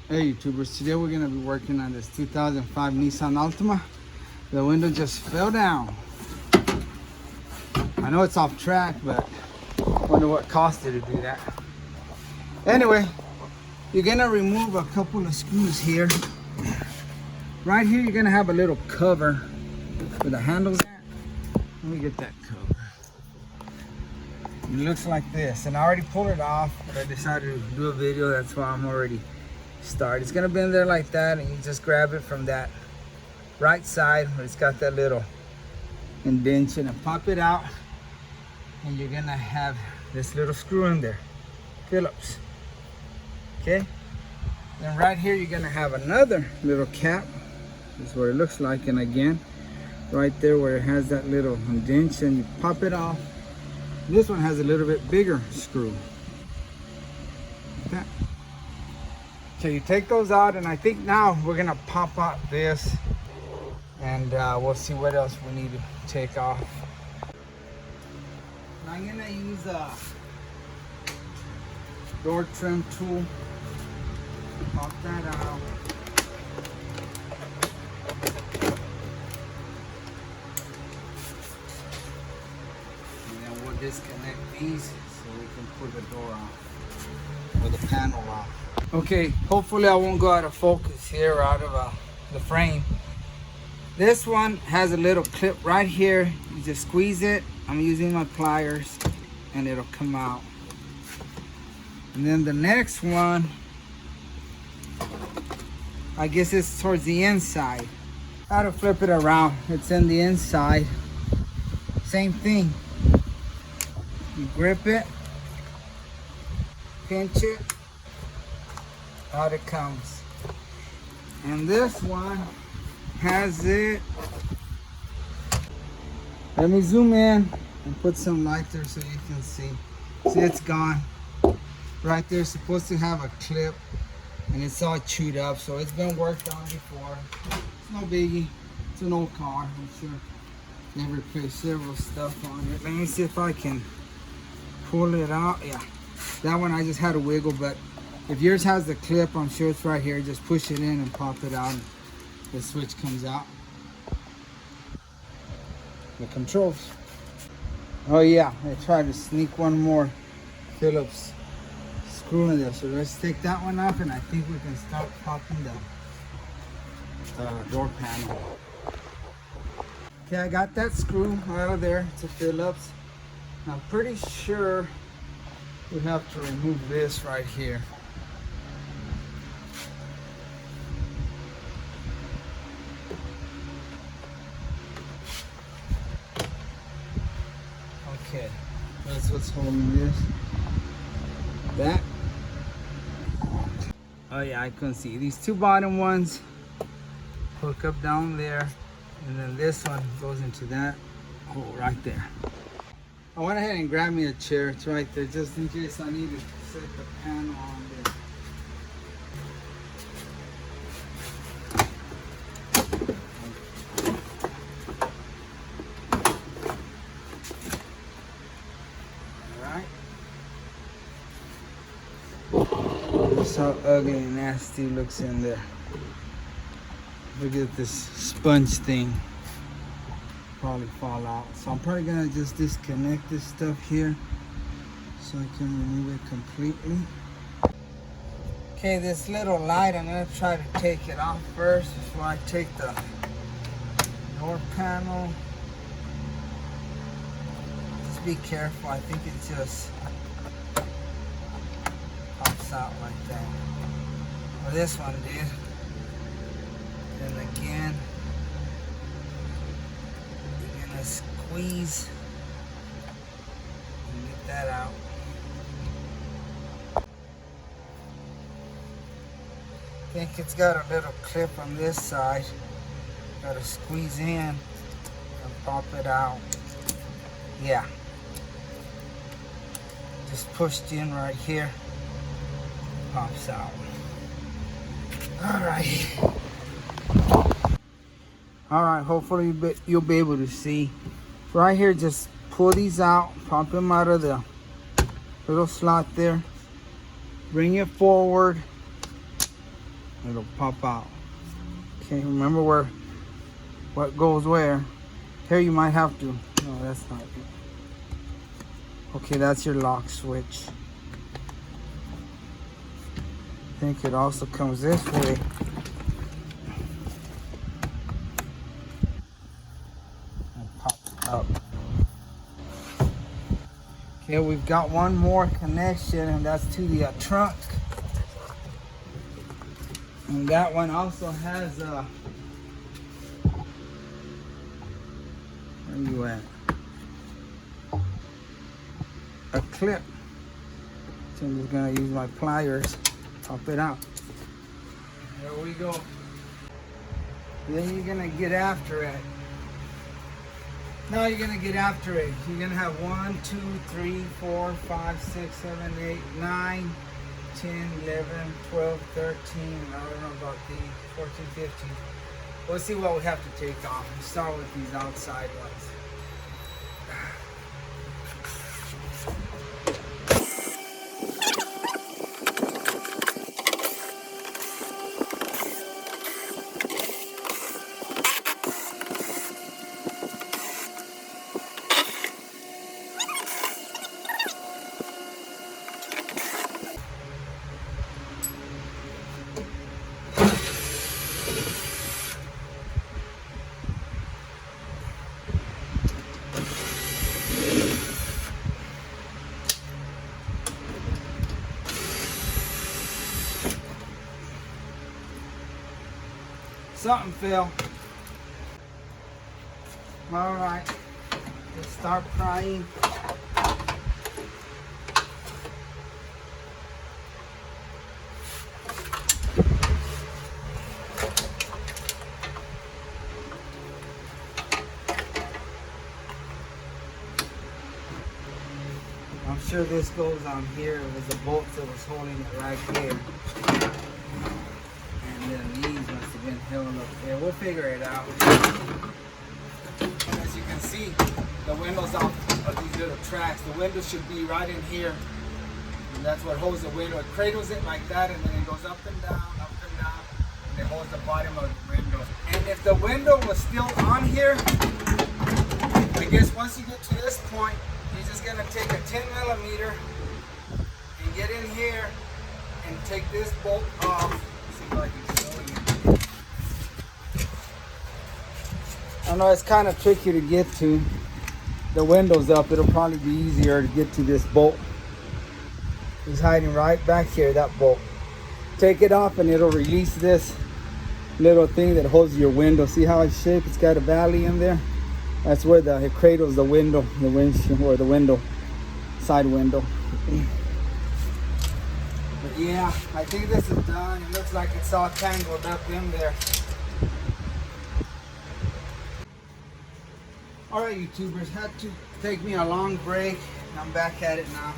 Hey YouTubers, today we're gonna be working on this 2005 Nissan Altima. The window just fell down. I know it's off track, but I wonder what cost it to do that. Anyway, you're gonna remove a couple of screws here. Right here, you're gonna have a little cover where the handle's at. Let me get that cover. It looks like this, and I already pulled it off, but I decided to do a video. That's why I'm already started. It's gonna be in there like that, and you just grab it from that right side where it's got that little indentation and pop it out, and you're gonna have this little screw in there, Phillips. Okay, then right here you're gonna have another little cap. This is what it looks like, and again right there where it has that little indentation, you pop it off. This one has a little bit bigger screw like that. So you take those out, and I think now we're gonna pop out this, and we'll see what else we need to take off. I'm gonna use a door trim tool. Pop that out. And then we'll disconnect these so we can pull the door off, or the panel off. Okay, hopefully I won't go out of focus here, or out of the frame. This one has a little clip right here. You just squeeze it. I'm using my pliers, and it'll come out. And then the next one, I guess it's towards the inside. How to flip it around. It's in the inside. Same thing. You grip it, pinch it, out it comes. And this one has it. Let me zoom in and put some light there so you can see. See, it's gone. Right there, supposed to have a clip, and it's all chewed up, so it's been worked on before. It's no biggie. It's an old car, I'm sure. They replaced several stuff on it. Let me see if I can pull it out. Yeah, that one I just had to wiggle, but if yours has the clip, I'm sure it's right here. Just push it in and pop it out, and the switch comes out. The controls. Oh yeah, I tried to sneak one more Phillips screw in there. So let's take that one off, and I think we can start popping the door panel. Okay, I got that screw out of there. It's a Phillips. I'm pretty sure we have to remove this right here. Okay, that's what's holding this. That. Oh yeah, I couldn't see. These two bottom ones hook up down there, and then this one goes into that hole right there. I went ahead and grabbed me a chair. It's right there, just in case I need to set the panel on there. That's how ugly and nasty it looks in there. Look at this sponge thing. Probably fall out. So I'm probably gonna just disconnect this stuff here so I can remove it completely. Okay, this little light, I'm gonna try to take it off first before I take the door panel. Just be careful. I think it just pops out like that. Well, this one did. And again, you're gonna squeeze and get that out. I think it's got a little clip on this side. Gotta squeeze in and pop it out. Yeah. Just pushed in right here. Pops out. Alright. Alright, hopefully you'll be able to see. Right here, just pull these out, pop them out of the little slot there. Bring it forward. It'll pop out. Okay, remember what goes where. Here you might have to. No, that's not it. Okay, that's your lock switch. I think it also comes this way. And pops up. Okay, we've got one more connection, and that's to the trunk. And that one also has a, where are you at? A clip. So I'm just gonna use my pliers, pop it out. There we go. Then you're gonna get after it. Now you're gonna get after it. You're gonna have 1, 2, 3, 4, 5, 6, 7, 8, 9, 10, 11, 12, 13, I don't know about these, 14, 15. We'll see what we have to take off. We'll start with these outside ones. Something fell. All right, let's start prying. I'm sure this goes on here. It was the bolts that was holding it right here. And then these must have been held up there. We'll figure it out. And as you can see, the windows off of these little tracks. The window should be right in here. And that's what holds the window. It cradles it like that, and then it goes up and down, and it holds the bottom of the window. And if the window was still on here, I guess once you get to this point, you're just gonna take a 10 millimeter and get in here and take this bolt off. Let's see if I can show you. I know it's kind of tricky to get to. The window's up. It'll probably be easier to get to this bolt. It's hiding right back here, that bolt. Take it off and it'll release this little thing that holds your window. See how it's shaped? It's got a valley in there. That's where it cradles the window, the windshield, or the window, side window. But yeah, I think this is done. It looks like it's all tangled up in there. All right, YouTubers, had to take me a long break. I'm back at it now.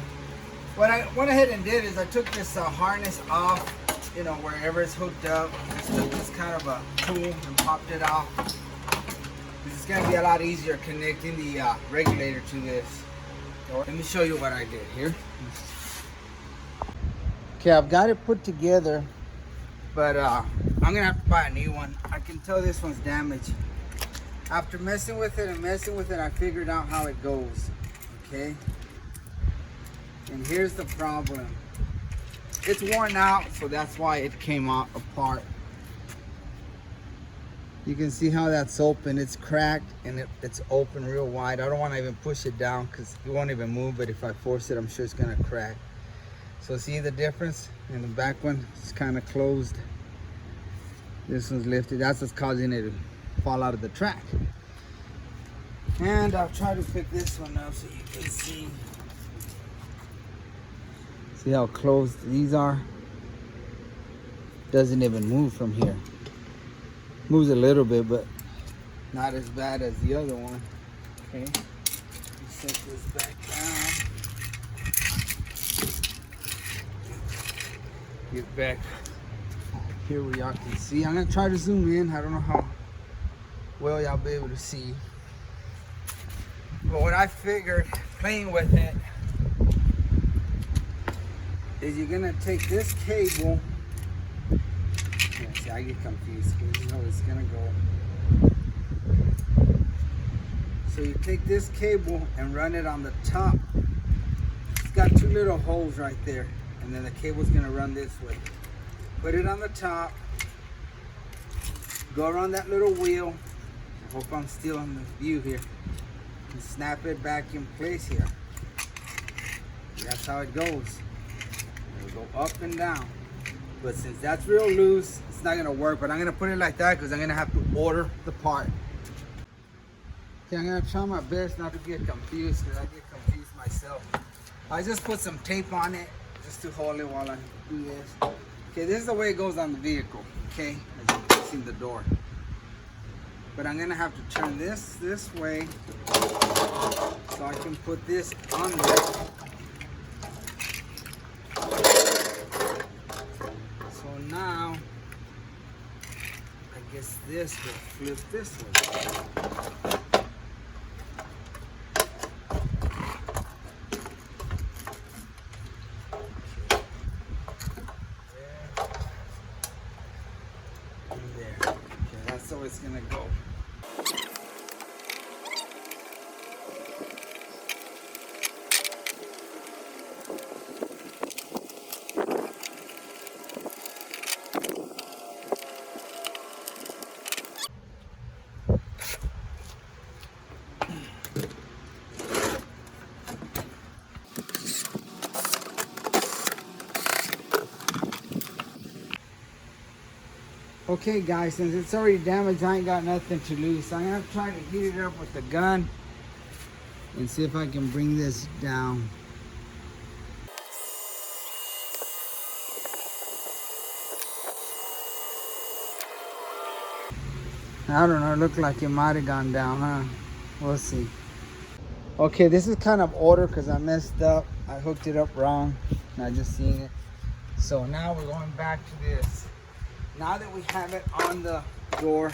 What I went ahead and did is I took this harness off, you know, wherever it's hooked up. Just took this kind of a tool and popped it off. It's going to be a lot easier connecting the regulator to this. So let me show you what I did here. Okay, I've got it put together, but I'm going to have to buy a new one. I can tell this one's damaged. After messing with it and messing with it, I figured out how it goes. Okay? And here's the problem. It's worn out, so that's why it came out apart. You can see how that's open. It's cracked and it's open real wide. I don't want to even push it down because it won't even move, but if I force it, I'm sure it's going to crack. So see the difference? In the back one, it's kind of closed. This one's lifted. That's what's causing it to fall out of the track. And I'll try to pick this one up so you can see. See how closed these are? Doesn't even move from here. Moves a little bit, but not as bad as the other one. Okay, set this back down. Get back here where y'all can see. I'm gonna try to zoom in. I don't know how well y'all be able to see, but what I figured playing with it is you're gonna take this cable Yeah, see, I get confused because you know it's gonna go. So you take this cable and run it on the top. It's got two little holes right there, and then the cable's gonna run this way. Put it on the top. Go around that little wheel. I hope I'm still on the view here. And snap it back in place here. That's how it goes. It'll go up and down. But since that's real loose, it's not gonna work. But I'm gonna put it like that because I'm gonna have to order the part. Okay, I'm gonna try my best not to get confused because I get confused myself. I just put some tape on it just to hold it while I do this. Okay, this is the way it goes on the vehicle. Okay, as you can see the door. But I'm gonna have to turn this way so I can put this on there. So now, I guess this will flip this way. There. Okay, that's how it's gonna go. Okay guys, since it's already damaged, I ain't got nothing to lose. So I'm gonna try to heat it up with the gun and see if I can bring this down. I don't know, it looked like it might have gone down, huh? We'll see. Okay, this is kind of order because I messed up. I hooked it up wrong, and I just seen it. So now we're going back to this. Now that we have it on the door,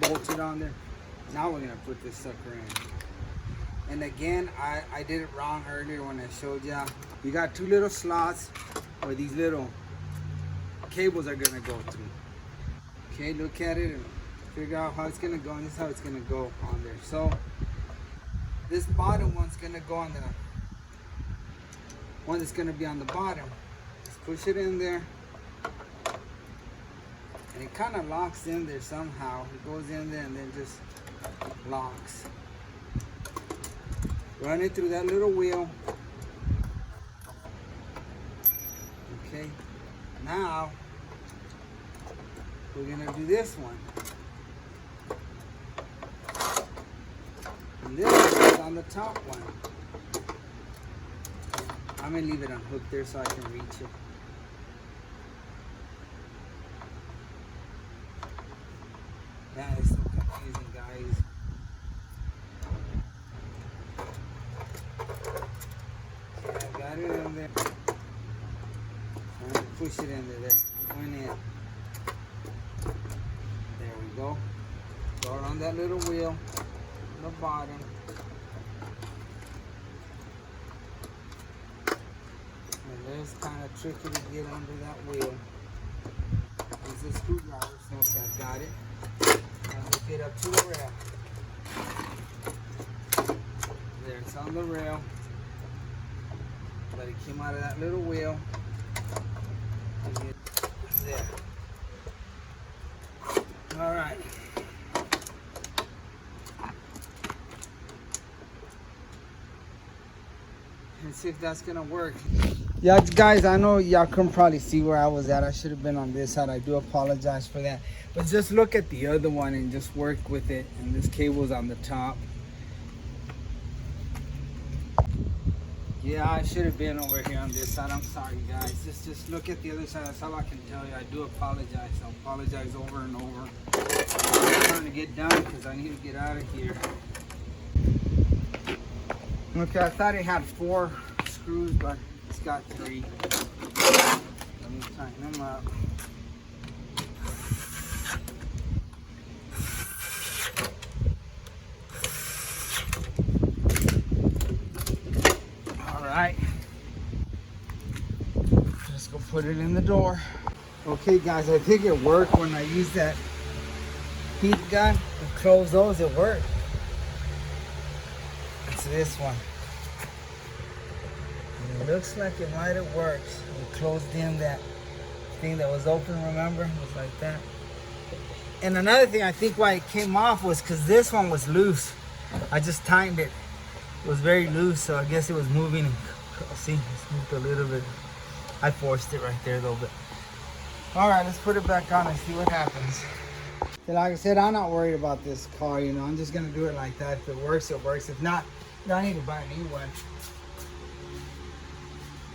bolted on there, now we're gonna put this sucker in. And again, I did it wrong earlier when I showed you. You got two little slots where these little cables are gonna go through. Okay, look at it and figure out how it's gonna go, and this is how it's gonna go on there. So this bottom one's gonna go on the one that's gonna be on the bottom. Just push it in there. And it kind of locks in there somehow. It goes in there and then just locks. Run it through that little wheel. Okay. Now, we're going to do this one. And this one is on the top one. I'm going to leave it unhooked there so I can reach it. That is so confusing, guys. Okay, I got it in there. I'm going to push it in there. It went in. There we go. Go around that little wheel on the bottom. And it's kind of tricky to get under that wheel. It's a screwdriver, so okay, I've got it. Hook it up to the rail. There, it's on the rail. But it came out of that little wheel. And get there. All right. Let's see if that's gonna work. Yeah, guys, I know y'all couldn't probably see where I was at. I should have been on this side. I do apologize for that. But just look at the other one and just work with it. And this cable's on the top. Yeah, I should have been over here on this side. I'm sorry, guys. Just look at the other side. That's all I can tell you. I do apologize. I apologize over and over. I'm trying to get done because I need to get out of here. Okay, I thought it had 4 screws, but it's got 3. Let me tighten them up. All right. Just go put it in the door. Okay guys, I think it worked when I used that heat gun to close those. It worked. It's this one. And it looks like it might have worked. We closed in that thing that was open, remember? It was like that. And another thing, I think why it came off was because this one was loose. I just tightened it. It was very loose, so I guess it was moving. See, it's moved a little bit. I forced it right there though, but all right, let's put it back on and see what happens. So like I said, I'm not worried about this car, you know. I'm just gonna do it like that. If it works, it works. If not, then I need to buy a new one.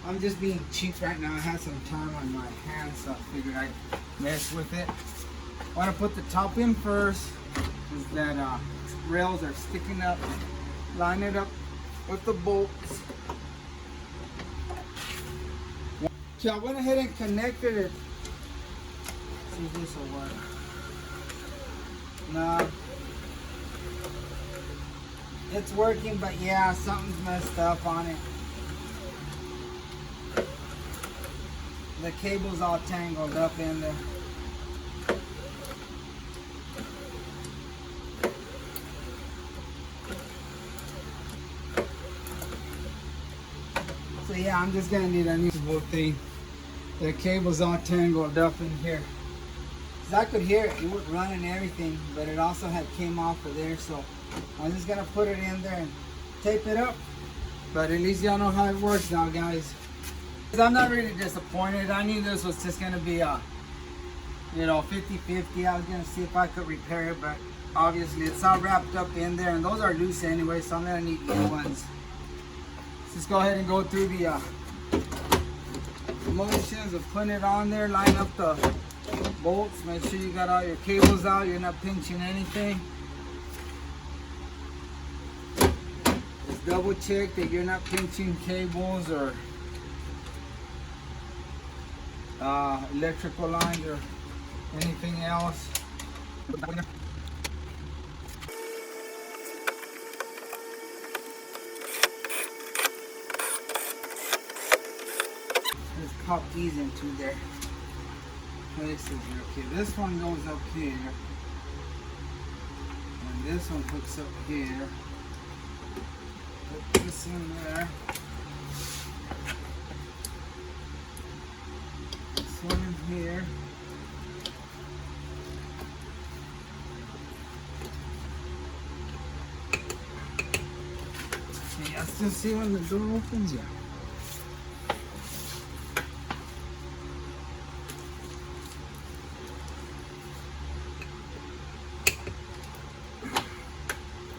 I'm just being cheap right now. I had some time on my hands, so I figured I'd mess with it. I want to put the top in first, is that rails are sticking up. Line it up with the bolts. So I went ahead and connected it. See if this will work. No. It's working, but yeah, something's messed up on it. The cable's all tangled up in there. So yeah, I'm just gonna need a new thing. The cable's all tangled up in here. Cause I could hear it, it would run and everything, but it also had came off of there. So I'm just gonna put it in there and tape it up. But at least y'all know how it works now, guys. I'm not really disappointed. I knew this was just gonna be a, you know, 50-50. I was gonna see if I could repair it, but obviously it's all wrapped up in there, and those are loose anyway, so I'm gonna need new ones. Let's just go ahead and go through the motions of putting it on there. Line up the bolts. Make sure you got all your cables out. You're not pinching anything. Just double check that you're not pinching cables or electrical lines or anything else. Let's pop these into there. This is okay. This one goes up here, and this one hooks up here. Put this in there. This one in here. See, I still see when the door opens, yeah.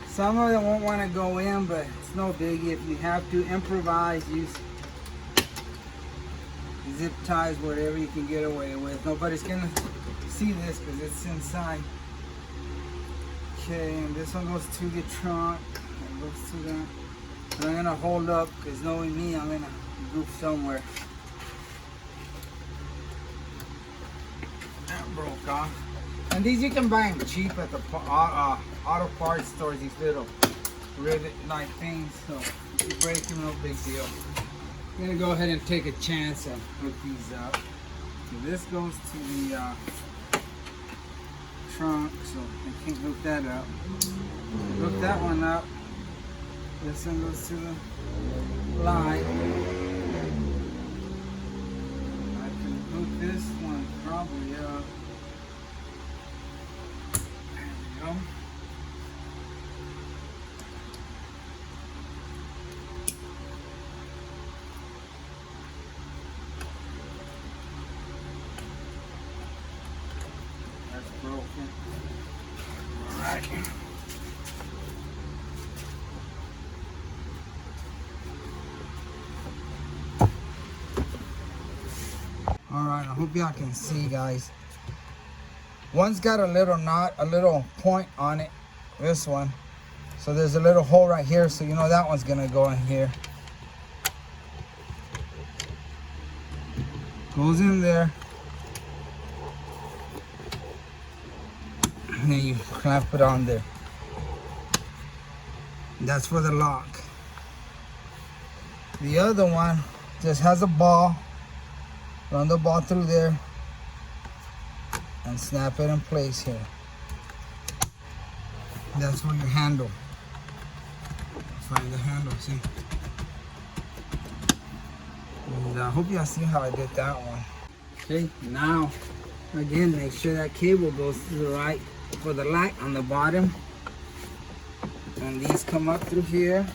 Some of them won't want to go in, but it's no biggie. If you have to improvise, use zip ties, whatever you can get away with. Nobody's gonna see this because it's inside. Okay, and this one goes to the trunk. It goes to that. And I'm gonna hold up because knowing me, I'm gonna goof somewhere. That broke off. And these you can buy them cheap at the auto parts stores. These little rivet like things. So if you break them, no big deal. I'm gonna go ahead and take a chance and hook these up. So this goes to the trunk, so I can't hook that up. Hook that one up. This one goes to the line. I can hook this one probably up. There we go. Broken. Alright. Alright, I hope y'all can see, guys. One's got a little knot, a little point on it. This one. So there's a little hole right here, so you know that one's gonna go in here. Goes in there. And then you clamp it on there. That's for the lock. The other one just has a ball. Run the ball through there. and snap it in place here. That's for your handle. Find the handle, see? And I hope y'all see how I did that one. Okay, now, again, make sure that cable goes to the right for the light on the bottom. And these come up through here.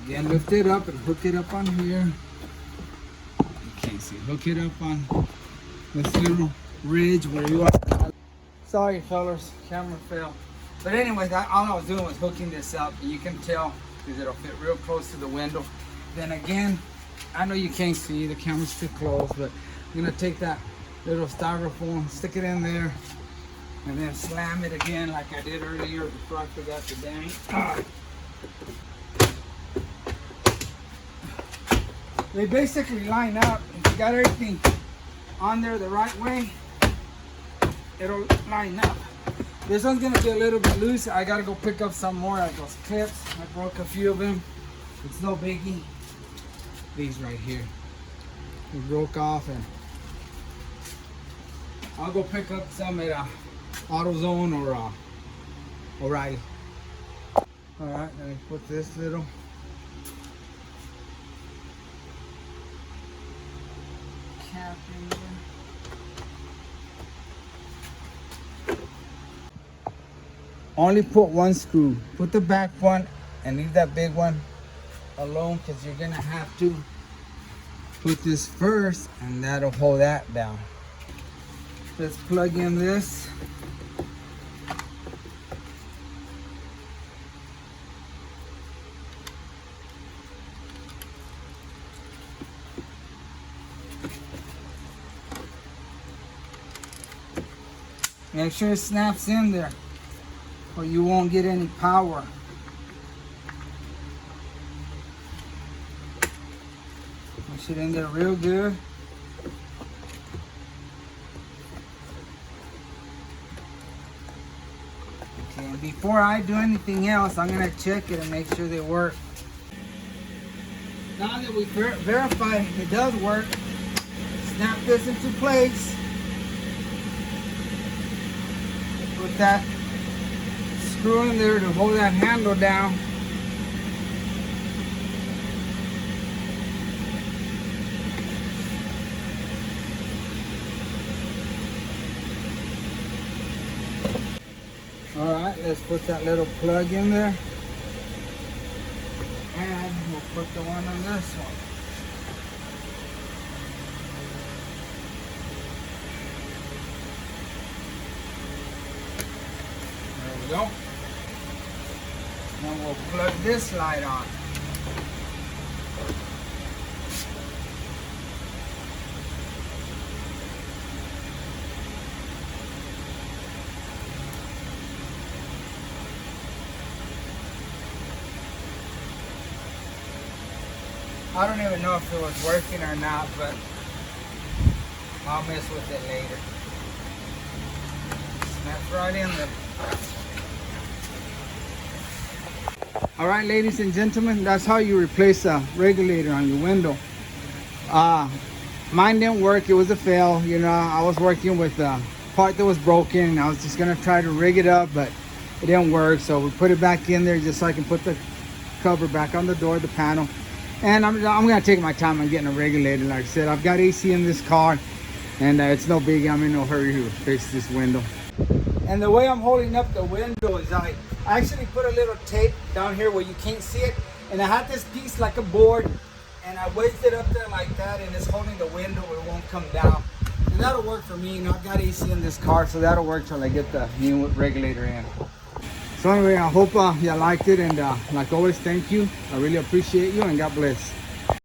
Again, lift it up and hook it up on here. You can't see. Hook it up on this little ridge where you are. Sorry, fellas, camera fell. But anyway, all I was doing was hooking this up. And you can tell because it'll fit real close to the window. Then again, I know you can't see, the camera's too close, but I'm gonna take that little styrofoam, stick it in there, and then slam it again like I did earlier before I forgot to dang. They basically line up. If you got everything on there the right way, it'll line up. This one's gonna be a little bit loose. I gotta go pick up some more of those clips. I broke a few of them. It's no biggie. These right here. They broke off, and I'll go pick up some at AutoZone or O'Reilly. Alright, let me put this little cap in there. Only put one screw. Put the back one and leave that big one alone, because you're gonna have to put this first and that'll hold that down. Let's plug in this. Make sure it snaps in there or you won't get any power. Push it in there real good. Okay, and before I do anything else, I'm gonna check it and make sure they work. Now that we verified it does work, snap this into place. Put that screw in there to hold that handle down. Alright, let's put that little plug in there. And we'll put the one on this one. There we go. Then we'll plug this light on. I don't even know if it was working or not, but I'll mess with it later. Snaps right in there. Alright, ladies and gentlemen, that's how you replace a regulator on your window. Mine didn't work, it was a fail. You know, I was working with a part that was broken and I was just gonna try to rig it up, but it didn't work. So we put it back in there just so I can put the cover back on the door, the panel. And I'm gonna take my time on getting a regulator. Like I said, I've got AC in this car and it's no big. I'm in no hurry to fix this window. And the way I'm holding up the window is I actually put a little tape down here where you can't see it. And I had this piece like a board and I wedged it up there like that, and it's holding the window, it won't come down. And that'll work for me. You know, I've got AC in this car, so that'll work till I get the new regulator in. So anyway, I hope you liked it, and like always, thank you. I really appreciate you, and God bless.